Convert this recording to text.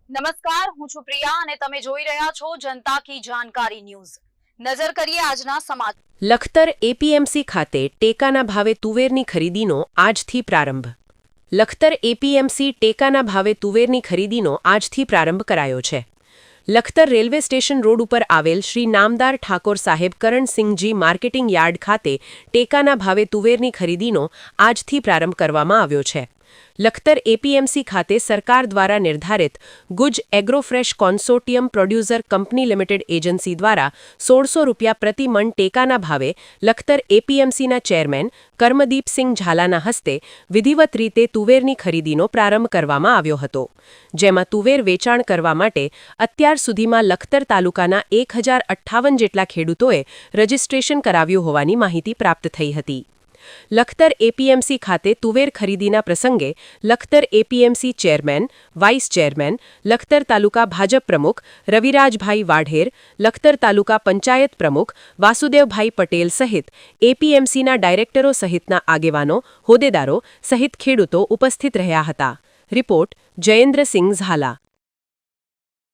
નમસ્કાર, હું છું પ્રિયા અને તમે જોઈ રહ્યા છો જનતા કી જાણકારી ન્યૂઝ। નજર કરીએ આજના સમાચાર। લખતર એપીએમસી ખાતે ટેકાના ભાવે તુવેરની ખરીદીનો આજથી પ્રારંભ। લખતર એપીએમસી ટેકાના ભાવે તુવેરની ખરીદીનો આજથી પ્રારંભ કરાયો છે। લખતર રેલવે સ્ટેશન રોડ ઉપર આવેલ શ્રી નામદાર ઠાકોર સાહેબ કરણસિંહજી માર્કેટિંગ યાર્ડ ખાતે ટેકાના ભાવે તુવેરની ખરીદીનો આજથી પ્રારંભ કરવામાં આવ્યો છે। લખતર એપીએમસી ખાતે સરકાર દ્વારા નિર્ધારિત Guj Agrofresh consortium producer company limited agency દ્વારા 1600 રૂપિયા પ્રતિ મણ ટેકાના ભાવે લખતર એપીએમસીના ચેરમેન કર્મદીપસિંહ ઝાલાના હસ્તે વિધિવત રીતે તુવેરની ખરીદીનો પ્રારંભ કરવામાં આવ્યો હતો, જેમાં તુવેર વેચાણ કરવા માટે અત્યાર સુધીમાં લખતર તાલુકાના 1058 જેટલા ખેડૂતોએ રજીસ્ટ્રેશન કરાવ્યું હોવાની માહિતી પ્રાપ્ત થઈ હતી। લખતર એપીએમસી ખાતે તુવેર ખરીદીના પ્રસંગે Lakhtar APMC chairman, vice chairman, Lakhtar taluka Bhajap પ્રમુખ રવિરાજભાઈ વાઢેર, લખતર તાલુકા પંચાયત પ્રમુખ વાસુદેવભાઈ પટેલ સહિત એપીએમસીના ડાયરેક્ટરો સહિતના આગેવાનો, હોદ્દેદારો સહિત ખેડૂતો ઉપસ્થિત રહ્યા હતા। રિપોર્ટ જયેન્દ્રસિંહ ઝાલા।